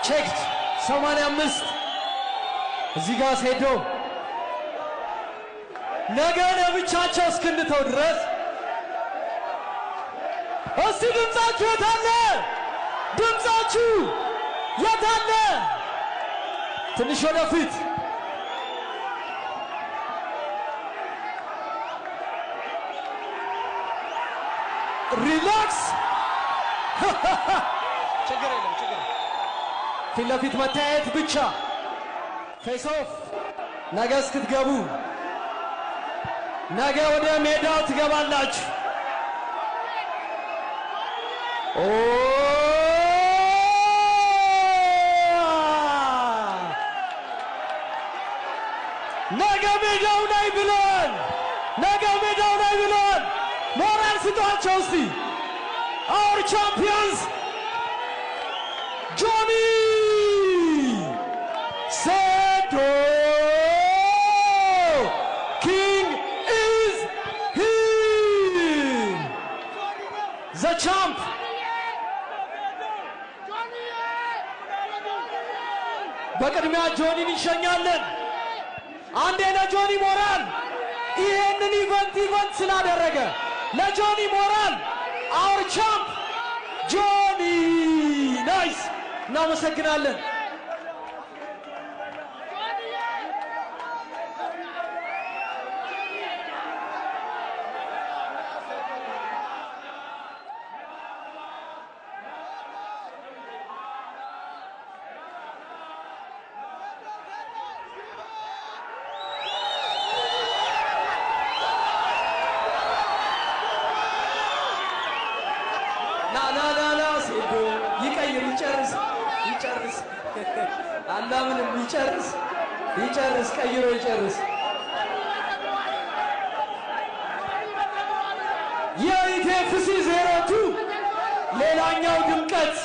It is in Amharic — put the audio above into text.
checked 85 እዚህ ጋር ሄዶ ነገ ለብቻቸው እስክንተው ድረስ እስቲ ድምጻችሁ የታለ? ድምጻችሁ የታለ? ትንሽ ወደፊት ሪላክስ ችግር የለም ፊት ለፊት መታየት ብቻ ፌስ ኦፍ ነገ እስክትገቡ ነገ ወደ ሜዳው ትገባላችሁ ነገ ሜዳው ላይ ብለን ሞራል ስጧቸው እስቲ our champions Johnny Seto King is here the champ በቅድሚያ ጆኒን እንሸኛለን አንዴ ለጆኒ ሞራል ይሄንን ኢቨንት ስላደረገ ለጆኒ ሞራል our champ Johnny nice እናመሰግናለን ይጨርስ አላምንም ይጨርስ ቀይሮ ይጨርስ የኢቴፍሲ 02 ሌላኛው ድምቀት